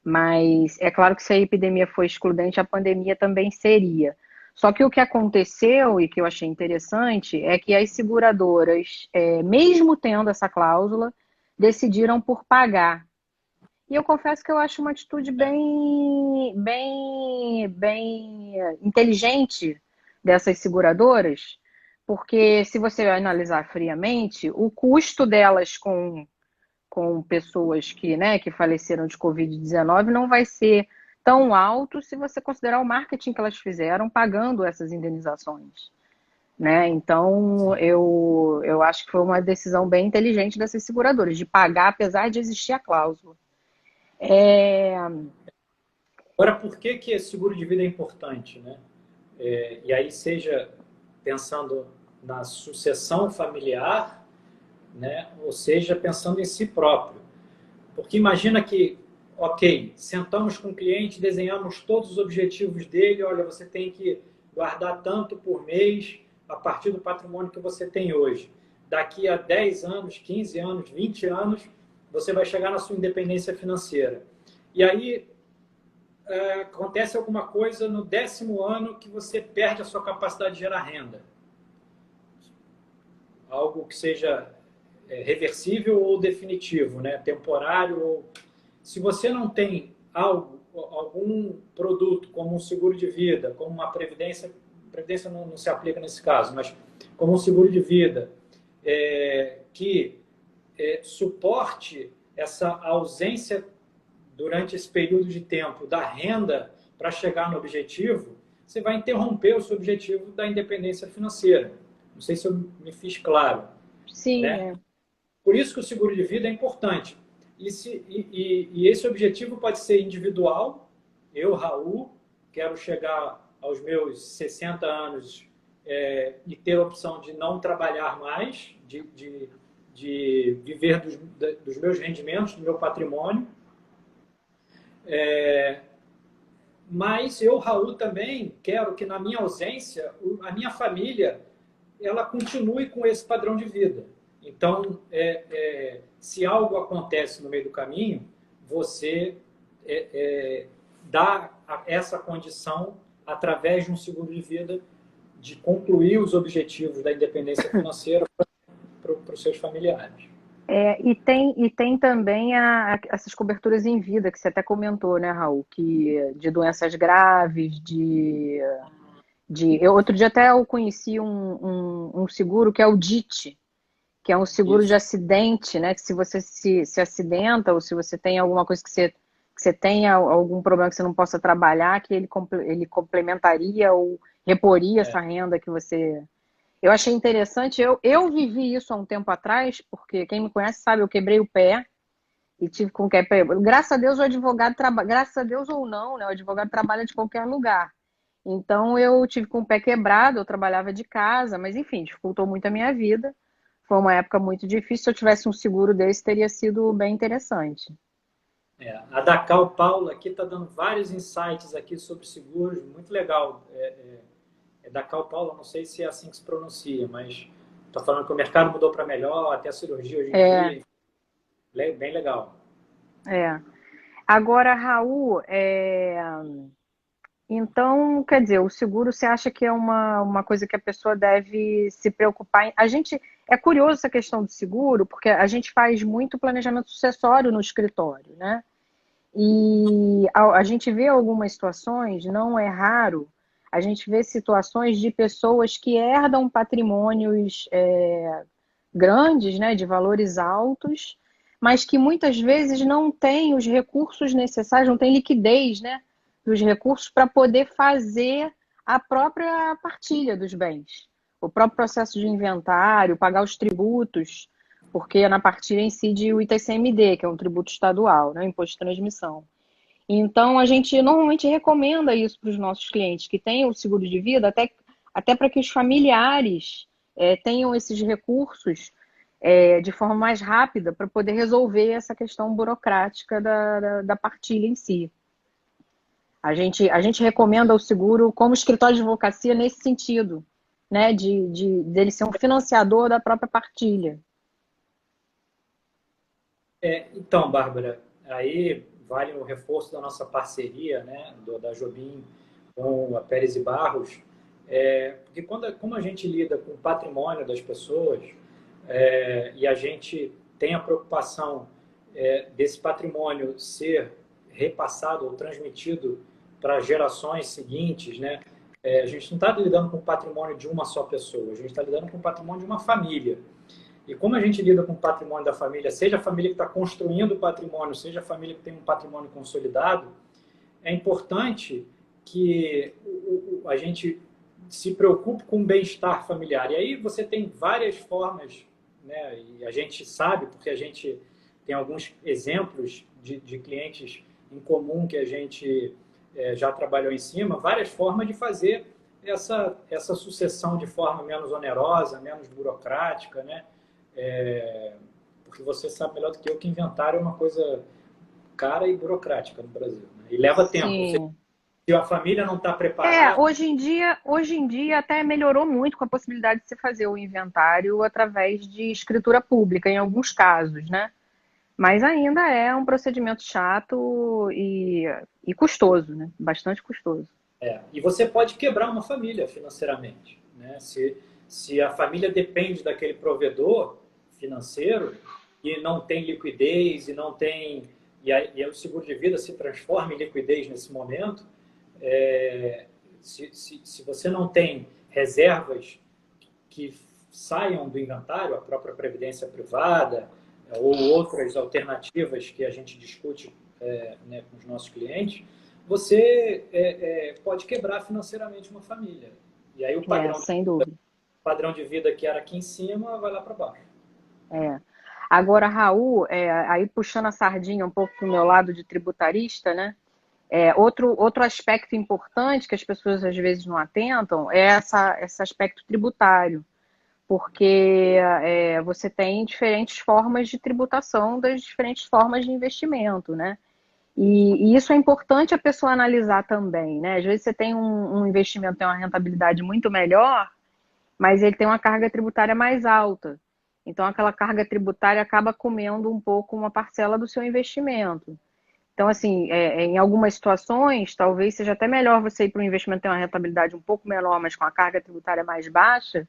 Mas é claro que se a epidemia for excludente, a pandemia também seria. Só que o que aconteceu e que eu achei interessante é que as seguradoras, mesmo tendo essa cláusula, decidiram por pagar. E eu confesso que eu acho uma atitude bem inteligente dessas seguradoras, porque se você analisar friamente, o custo delas com pessoas que faleceram de Covid-19 não vai ser tão alto se você considerar o marketing que elas fizeram pagando essas indenizações, né? Então, eu acho que foi uma decisão bem inteligente dessas seguradoras, de pagar apesar de existir a cláusula. Agora, por que seguro de vida é importante, né? E aí, seja pensando na sucessão familiar, né? Ou seja, pensando em si próprio. Porque imagina que, ok, sentamos com o cliente, desenhamos todos os objetivos dele, olha, você tem que guardar tanto por mês a partir do patrimônio que você tem hoje. Daqui a 10 anos, 15 anos, 20 anos, você vai chegar na sua independência financeira. E aí acontece alguma coisa no 10º ano que você perde a sua capacidade de gerar renda. Algo que seja reversível ou definitivo, né? Temporário. Se você não tem algum produto como um seguro de vida, como uma previdência não se aplica nesse caso, mas como um seguro de vida que suporte essa ausência durante esse período de tempo da renda para chegar no objetivo, você vai interromper o seu objetivo da independência financeira. Não sei se eu me fiz claro. Sim, né? Por isso que o seguro de vida é importante. E esse objetivo pode ser individual. Eu, Raul, quero chegar aos meus 60 anos e ter a opção de não trabalhar mais, de viver dos meus rendimentos, do meu patrimônio. Mas eu, Raul, também quero que na minha ausência, a minha família ela continue com esse padrão de vida. Então, se algo acontece no meio do caminho, você dá essa condição, através de um seguro de vida, de concluir os objetivos da independência financeira para os seus familiares. E tem também essas coberturas em vida, que você até comentou, né, Raul? De doenças graves, de Outro dia até eu conheci um seguro que é o DIT, que é um seguro de Isso. acidente, né? Que se você se acidenta ou se você tem alguma coisa que você tenha algum problema que você não possa trabalhar, que ele complementaria ou reporia essa É, renda que você... Eu achei interessante, eu vivi isso há um tempo atrás, porque quem me conhece sabe, eu quebrei o pé e tive com o pé... Graças a Deus o advogado trabalha, graças a Deus ou não, né? O advogado trabalha de qualquer lugar. Então eu tive com o pé quebrado, eu trabalhava de casa, mas enfim, dificultou muito a minha vida. Foi uma época muito difícil. Se eu tivesse um seguro desse, teria sido bem interessante. a da Cal Paula aqui está dando vários insights aqui sobre seguros, muito legal. É da Cal Paula, não sei se é assim que se pronuncia, mas está falando que o mercado mudou para melhor, até a cirurgia hoje em É, dia, bem legal. é. Agora, Raul, então, quer dizer, o seguro você acha que é uma coisa que a pessoa deve se preocupar em... A gente, é curioso essa questão do seguro, porque a gente faz muito planejamento sucessório no escritório, né? E a gente vê algumas situações, não é raro, a gente vê situações de pessoas que herdam patrimônios grandes, né, de valores altos, mas que muitas vezes não têm os recursos necessários, não têm liquidez, né, dos recursos para poder fazer a própria partilha dos bens, o próprio processo de inventário, pagar os tributos, porque na partilha incide o ITCMD, que é um tributo estadual, né, imposto de transmissão. Então, a gente normalmente recomenda isso para os nossos clientes que tenham o seguro de vida, até para que os familiares tenham esses recursos de forma mais rápida para poder resolver essa questão burocrática da partilha em si. A gente recomenda o seguro como escritório de advocacia nesse sentido, né, dele ser um financiador da própria partilha. Então, Bárbara, aí vale o reforço da nossa parceria, né, da Jobim com a Pérez e Barros, porque como a gente lida com o patrimônio das pessoas e a gente tem a preocupação desse patrimônio ser repassado ou transmitido para gerações seguintes, né, a gente não está lidando com o patrimônio de uma só pessoa, a gente está lidando com o patrimônio de uma família. E como a gente lida com o patrimônio da família, seja a família que está construindo o patrimônio, seja a família que tem um patrimônio consolidado, é importante que a gente se preocupe com o bem-estar familiar. E aí você tem várias formas, né? E a gente sabe, porque a gente tem alguns exemplos de clientes em comum que a gente já trabalhou em cima, várias formas de fazer essa sucessão de forma menos onerosa, menos burocrática, né? Porque você sabe melhor do que eu que inventário é uma coisa cara e burocrática no Brasil, né? E leva tempo. Sim. Se a família não está preparada, Hoje em dia até melhorou muito com a possibilidade de você fazer o inventário através de escritura pública, em alguns casos, né? Mas ainda é um procedimento chato e custoso, né? Bastante custoso. e você pode quebrar uma família financeiramente, né? Se a família depende daquele provedor financeiro e não tem liquidez e não tem e aí o seguro de vida se transforma em liquidez nesse momento, se você não tem reservas que saiam do inventário, a própria previdência privada ou outras alternativas que a gente discute né, com os nossos clientes, você pode quebrar financeiramente uma família. E aí Sem dúvida. padrão de vida que era aqui em cima vai lá para baixo. Agora, Raul, aí puxando a sardinha um pouco para o meu lado de tributarista, né? Outro aspecto importante que as pessoas às vezes não atentam é esse aspecto tributário, porque você tem diferentes formas de tributação das diferentes formas de investimento, né? E isso é importante a pessoa analisar também, né? Às vezes você tem um investimento que tem uma rentabilidade muito melhor, mas ele tem uma carga tributária mais alta. Então, aquela carga tributária acaba comendo um pouco uma parcela do seu investimento. Então, assim, em algumas situações, talvez seja até melhor você ir para um investimento que tem uma rentabilidade um pouco menor, mas com a carga tributária mais baixa,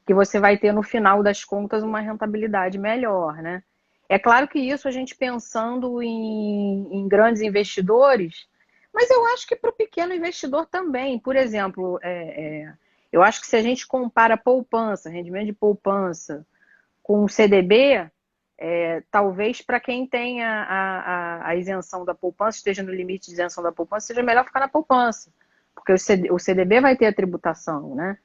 que você vai ter, no final das contas, uma rentabilidade melhor, né? É claro que isso a gente pensando em grandes investidores, Mas eu acho que para o pequeno investidor também. Por exemplo, eu acho que se a gente compara poupança, rendimento de poupança, com o CDB, talvez para quem tem a isenção da poupança, esteja no limite de isenção da poupança, seja melhor ficar na poupança. Porque o CDB vai ter a tributação, né?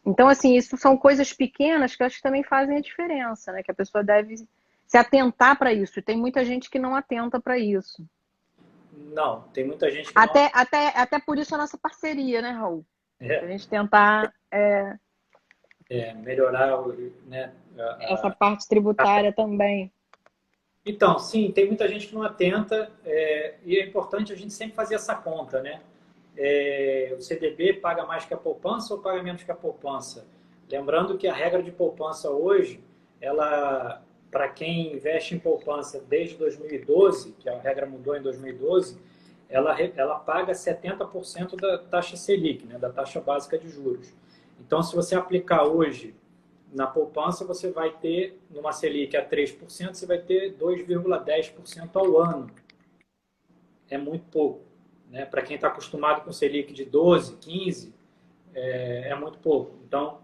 Então, assim, isso são coisas pequenas que eu acho que também fazem a diferença, né? Que a pessoa deve se atentar para isso. E tem muita gente que não atenta para isso. Não, tem muita gente que não. Até por isso a nossa parceria, né, Raul? É, A gente tentar melhorar, né, essa parte tributária também. Então, sim, tem muita gente que não atenta, e é importante a gente sempre fazer essa conta, né? O CDB paga mais que a poupança ou paga menos que a poupança? Lembrando que a regra de poupança hoje, ela, para quem investe em poupança desde 2012, que a regra mudou em 2012, ela paga 70% da taxa Selic, né, da taxa básica de juros. Então, se você aplicar hoje na poupança, você vai ter, numa Selic a 3%, você vai ter 2,10% ao ano. É muito pouco, né? Para quem está acostumado com Selic de 12, 15, é muito pouco. Então,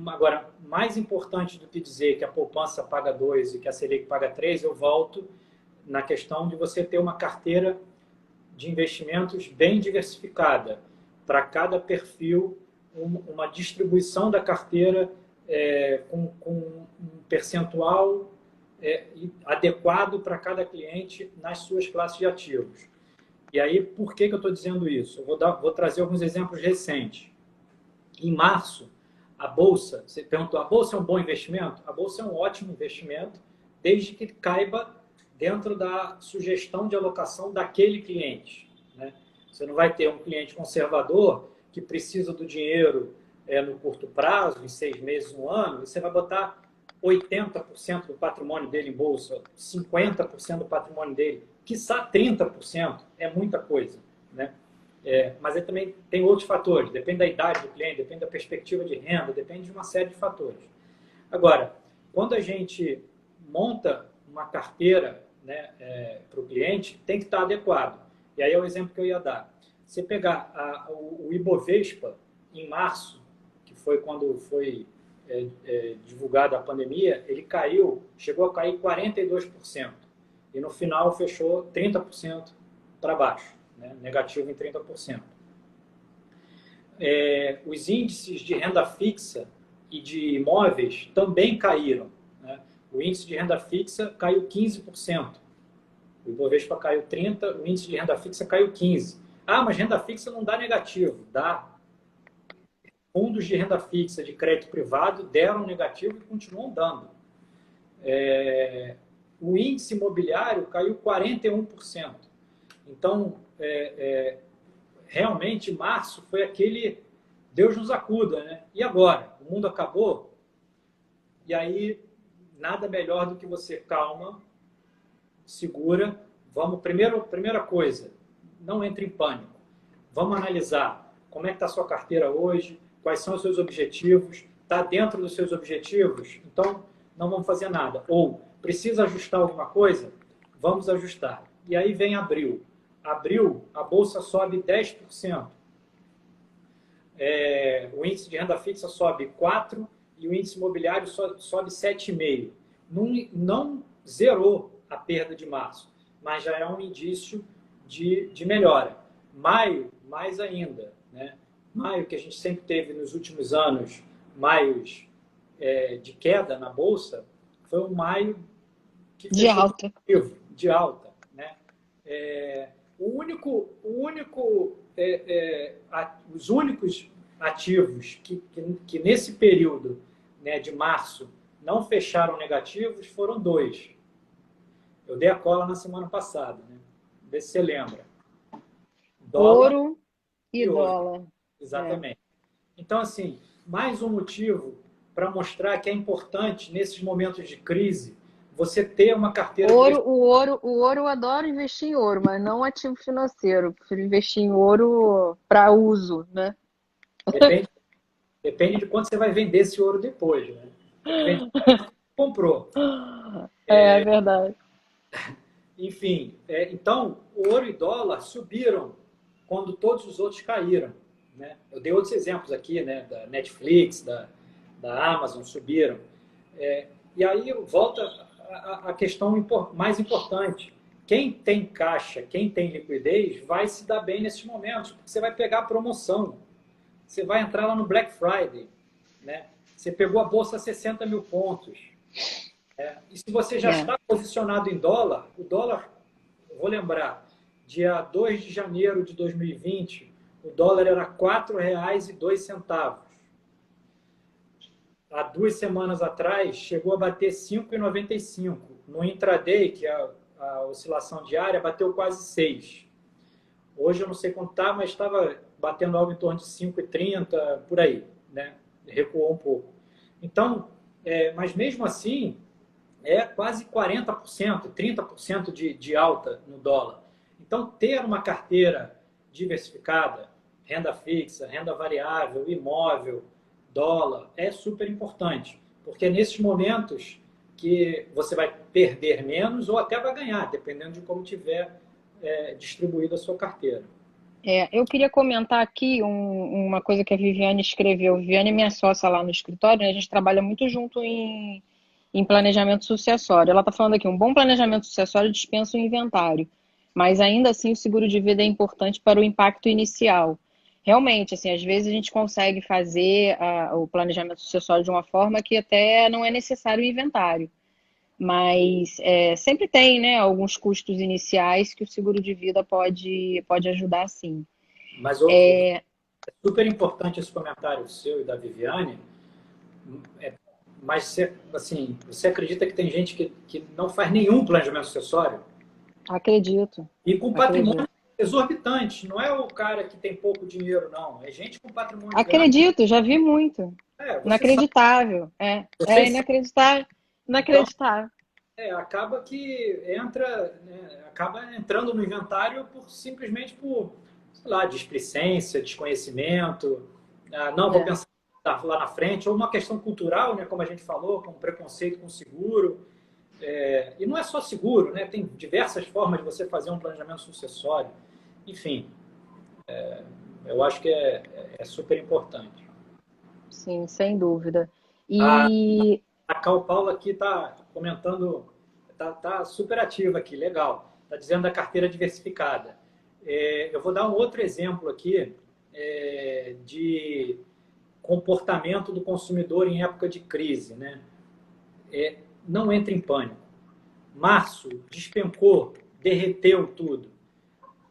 agora, mais importante do que dizer que a poupança paga 2 e que a Selic paga 3, eu volto na questão de você ter uma carteira de investimentos bem diversificada. Para cada perfil, uma distribuição da carteira com um percentual adequado para cada cliente nas suas classes de ativos. E aí, por que eu estou dizendo isso? Eu vou trazer alguns exemplos recentes. Em março, a Bolsa, você perguntou, a Bolsa é um bom investimento? A Bolsa é um ótimo investimento, desde que caiba dentro da sugestão de alocação daquele cliente, né? Você não vai ter um cliente conservador que precisa do dinheiro no curto prazo, em 6 meses, um ano, e você vai botar 80% do patrimônio dele em bolsa, 50% do patrimônio dele, quiçá 30%, é muita coisa, né? Mas aí também tem outros fatores, depende da idade do cliente, depende da perspectiva de renda, depende de uma série de fatores. Agora, quando a gente monta uma carteira, né, para o cliente, tem que estar adequado. E aí é o exemplo que eu ia dar. Você pegar o Ibovespa em março, que foi quando foi divulgada a pandemia, ele caiu, chegou a cair 42%. E no final fechou 30% para baixo, né? Negativo em 30%. Os índices de renda fixa e de imóveis também caíram, né? O índice de renda fixa caiu 15%. O Ibovespa caiu 30%, o índice de renda fixa caiu 15%. Ah, mas renda fixa não dá negativo. Dá. Fundos de renda fixa de crédito privado deram negativo e continuam dando. O índice imobiliário caiu 41%. Então, realmente, março foi aquele Deus nos acuda, né? E agora? O mundo acabou? E aí, nada melhor do que você calma, segura. Primeira coisa, não entre em pânico. Vamos analisar como é que está a sua carteira hoje, quais são os seus objetivos, está dentro dos seus objetivos? Então, não vamos fazer nada. Ou, precisa ajustar alguma coisa? Vamos ajustar. E aí vem abril. Abril, a Bolsa sobe 10%. O índice de renda fixa sobe 4% e o índice imobiliário sobe 7,5%. Não zerou a perda de março, mas já é um indício de melhora. Maio, mais ainda, né? Maio, que a gente sempre teve nos últimos anos, maios de queda na Bolsa, foi um maio que de alta. positivo, de alta, né? Os únicos ativos que nesse período, né, de março não fecharam negativos foram 2. Eu dei a cola na semana passada, né? Vê se você lembra. Dólar Ouro e dólar. Exatamente. Então, assim, mais um motivo para mostrar que é importante, nesses momentos de crise, você ter uma carteira... O ouro, eu adoro investir em ouro, mas não ativo financeiro. Eu prefiro investir em ouro para uso, né? Depende de quanto você vai vender esse ouro depois, né? Comprou. É verdade. enfim, então o ouro e dólar subiram quando todos os outros caíram, né? Eu dei outros exemplos aqui, né? Da Netflix, da Amazon subiram. E aí volta a questão mais importante. Quem tem caixa, quem tem liquidez, vai se dar bem nesses momentos, porque você vai pegar a promoção. Você vai entrar lá no Black Friday, né? Você pegou a bolsa a 60 mil pontos. E se você já está posicionado em dólar, o dólar, eu vou lembrar, dia 2 de janeiro de 2020, o dólar era R$ 4,02. Há 2 semanas atrás, chegou a bater R$ 5,95. No intraday, que é a oscilação diária, bateu quase 6. Hoje eu não sei quanto está, mas estava batendo algo em torno de 5,30, por aí, né? Recuou um pouco. Então, mas mesmo assim, é quase 40%, 30% de alta no dólar. Então, ter uma carteira diversificada, renda fixa, renda variável, imóvel, dólar, é super importante, porque é nesses momentos que você vai perder menos ou até vai ganhar, dependendo de como tiver distribuída a sua carteira. Eu queria comentar aqui uma coisa que a Viviane escreveu. Viviane é minha sócia lá no escritório, né? A gente trabalha muito junto em planejamento sucessório. Ela está falando aqui, um bom planejamento sucessório dispensa o inventário, mas ainda assim o seguro de vida é importante para o impacto inicial. Realmente, assim, às vezes a gente consegue fazer o planejamento sucessório de uma forma que até não é necessário o inventário. Mas sempre tem, né, alguns custos iniciais que o seguro de vida pode ajudar, sim. Mas é super importante esse comentário seu e da Viviane, mas assim, você acredita que tem gente que não faz nenhum planejamento sucessório? Acredito. E com patrimônio exorbitante. Não é o cara que tem pouco dinheiro, não. É gente com patrimônio grande. Acredito, já vi muito. Inacreditável. Sabe. Inacreditável. Inacreditável. Então, acaba que acaba entrando no inventário simplesmente por, sei lá, displicência, desconhecimento. Vou pensar lá na frente, ou uma questão cultural, né, como a gente falou, com preconceito com seguro. E não é só seguro, né? Tem diversas formas de você fazer um planejamento sucessório. Enfim, eu acho que é super importante. Sim, sem dúvida. A Cal Paula aqui está comentando, está super ativa aqui, legal. Está dizendo da carteira diversificada. Eu vou dar um outro exemplo aqui de comportamento do consumidor em época de crise, né? Não entre em pânico. Março despencou, derreteu tudo.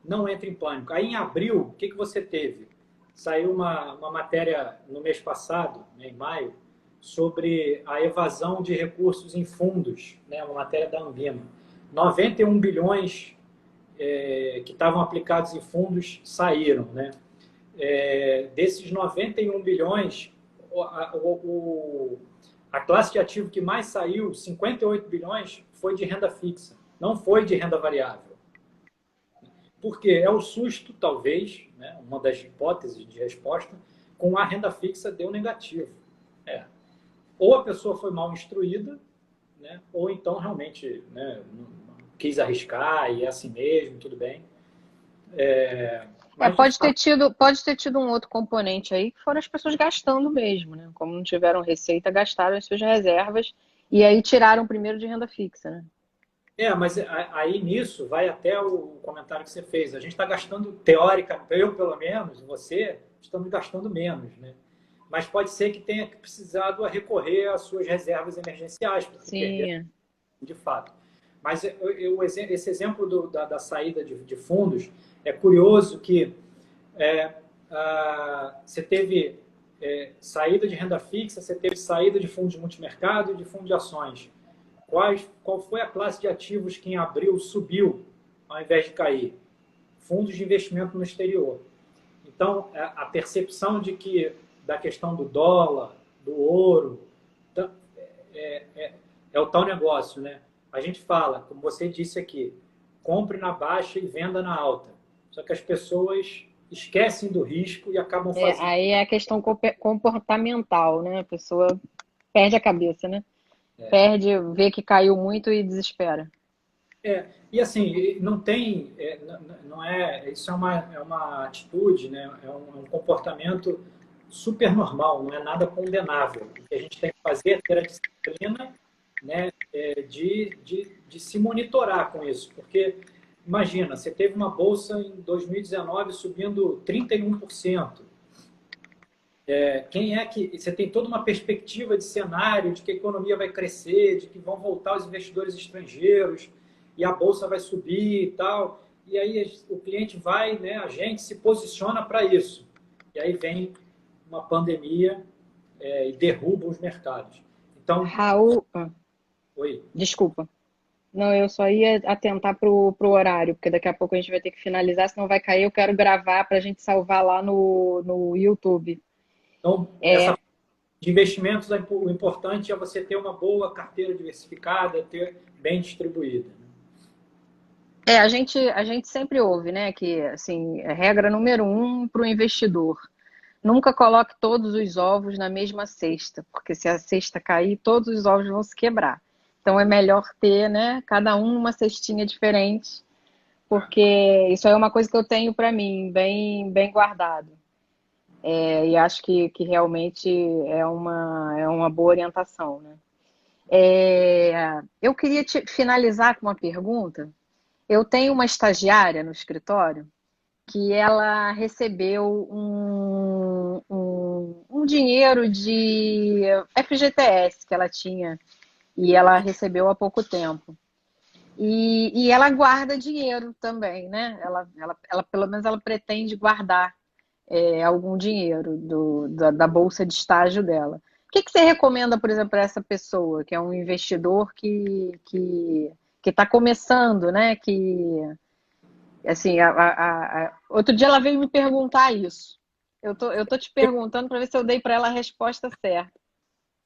Não entre em pânico. Aí em abril, o que você teve? Saiu uma matéria no mês passado, né, em maio, sobre a evasão de recursos em fundos, né, uma matéria da Anvima. 91 bilhões que estavam aplicados em fundos saíram, né? Desses 91 bilhões, a classe de ativo que mais saiu, 58 bilhões, foi de renda fixa, não foi de renda variável. Porque é o susto, talvez, né, uma das hipóteses de resposta, com a renda fixa deu negativo. Ou a pessoa foi mal instruída, né, ou então realmente, né, não quis arriscar e é assim mesmo, tudo bem. Pode ter tido um outro componente aí, que foram as pessoas gastando mesmo, né? Como não tiveram receita, gastaram as suas reservas e aí tiraram primeiro de renda fixa, né? Mas aí nisso vai até o comentário que você fez. A gente está gastando, teórica, eu pelo menos, você, estamos gastando menos, né? Mas pode ser que tenha precisado recorrer às suas reservas emergenciais para perder, de fato. Mas esse exemplo da saída de fundos, é curioso que você teve saída de renda fixa, você teve saída de fundos de multimercado e de fundo de ações. Qual foi a classe de ativos que em abril subiu ao invés de cair? Fundos de investimento no exterior. Então, a percepção da questão do dólar, do ouro, é o tal negócio, né? A gente fala, como você disse aqui, compre na baixa e venda na alta. Só que as pessoas esquecem do risco e acabam fazendo... Aí é a questão comportamental, né? A pessoa perde a cabeça, né? Vê que caiu muito e desespera. E assim, não tem, não é, isso é uma atitude, né? É um comportamento super normal, não é nada condenável. O que a gente tem que fazer é ter a disciplina, né, de se monitorar com isso, porque imagina, você teve uma bolsa em 2019 subindo 31%. Quem é que você tem toda uma perspectiva de cenário de que a economia vai crescer, de que vão voltar os investidores estrangeiros e a bolsa vai subir e tal. E aí o cliente vai, né, a gente se posiciona para isso. E aí vem uma pandemia e derruba os mercados. Então, Raul, oi. desculpa. Não, eu só ia atentar pro horário, porque daqui a pouco a gente vai ter que finalizar, senão vai cair. Eu quero gravar para a gente salvar lá no YouTube. Então, essa de investimentos, o importante é você ter uma boa carteira diversificada, ter bem distribuída. A gente sempre ouve, né, que assim, regra número um para o investidor: nunca coloque todos os ovos na mesma cesta, porque se a cesta cair, todos os ovos vão se quebrar. Então é melhor ter, né, cada um uma cestinha diferente, porque isso é uma coisa que eu tenho para mim, bem, bem guardado. E acho que realmente é uma boa orientação, né? Eu queria te finalizar com uma pergunta. Eu tenho uma estagiária no escritório que ela recebeu um dinheiro de FGTS que ela tinha e ela recebeu há pouco tempo. E ela guarda dinheiro também, né? Ela pelo menos ela pretende guardar algum dinheiro da bolsa de estágio dela. O que você recomenda, por exemplo, para essa pessoa que é um investidor que está começando, né? Que assim, outro dia ela veio me perguntar isso. Eu tô te perguntando para ver se eu dei para ela a resposta certa.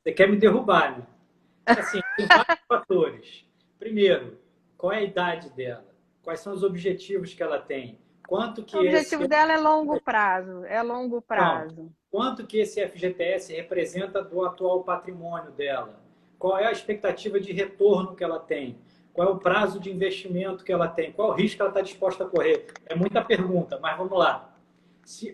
Você quer me derrubar, né? Assim, tem vários fatores. Primeiro, qual é a idade dela? Quais são os objetivos que ela tem? Quanto O que objetivo esse, dela é longo prazo, é longo não, prazo. quanto que esse FGTS representa do atual patrimônio dela? Qual é a expectativa de retorno que ela tem? Qual é o prazo de investimento que ela tem? Qual é o risco que ela está disposta a correr? É muita pergunta, mas vamos lá.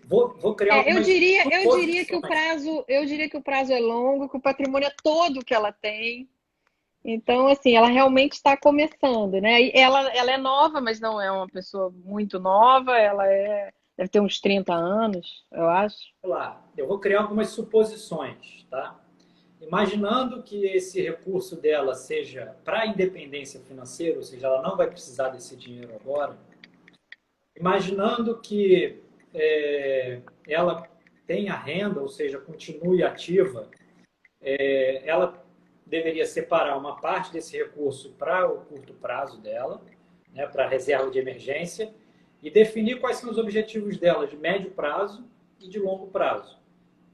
Vou criar Eu algumas diria, eu diria que o suposições. prazo, eu diria que o prazo é longo, que o patrimônio é todo que ela tem. Então, assim, ela realmente está começando, né? E ela é nova, mas não é uma pessoa muito nova. Deve ter uns 30 anos, eu acho. Vamos lá, eu vou criar algumas suposições, tá? Imaginando que esse recurso dela seja para a independência financeira, ou seja, ela não vai precisar desse dinheiro agora. Imaginando que ela tenha renda, ou seja, continue ativa, ela deveria separar uma parte desse recurso para o curto prazo dela, né, para a reserva de emergência, e definir quais são os objetivos dela de médio prazo e de longo prazo,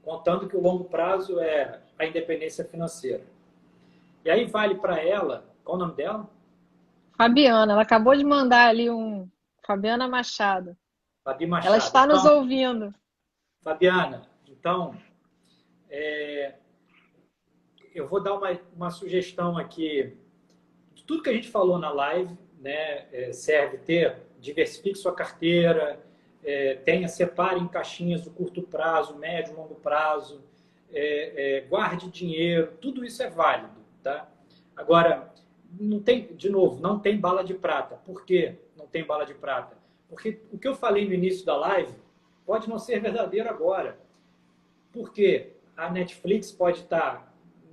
contando que o longo prazo é a independência financeira. E aí vale para ela, qual o nome dela? Fabiana, ela acabou de mandar ali Fabiana Machado. Fabi Ela Machado. está nos Então, ouvindo. Fabiana, então, eu vou dar uma sugestão aqui. De tudo que a gente falou na live, né, serve ter, diversifique sua carteira, separe em caixinhas do curto prazo, médio, longo prazo, guarde dinheiro, tudo isso é válido, tá? Agora, não tem, de novo, não tem bala de prata. Por que não tem bala de prata? Porque o que eu falei no início da live pode não ser verdadeiro agora. Porque a Netflix pode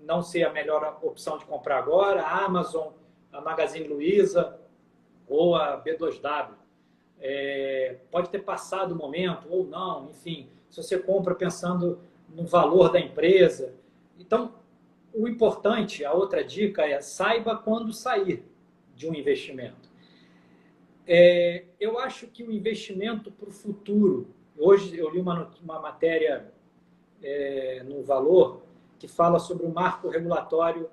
não ser a melhor opção de comprar agora, a Amazon, a Magazine Luiza ou a B2W. Pode ter passado o momento ou não, enfim, se você compra pensando no valor da empresa. Então, o importante, a outra dica é saiba quando sair de um investimento. Eu acho que o investimento para o futuro, hoje eu li uma matéria no Valor que fala sobre o marco regulatório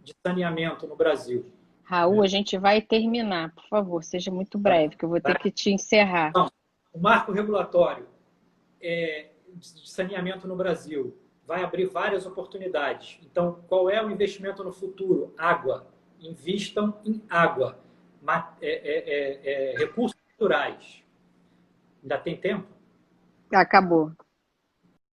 de saneamento no Brasil. Raul, a gente vai terminar. Por favor, seja muito breve, que eu vou ter que te encerrar. Então, o marco regulatório de saneamento no Brasil vai abrir várias oportunidades. Então, qual é o investimento no futuro? Água. Invistam em água. recursos naturais. Ainda tem tempo? Acabou.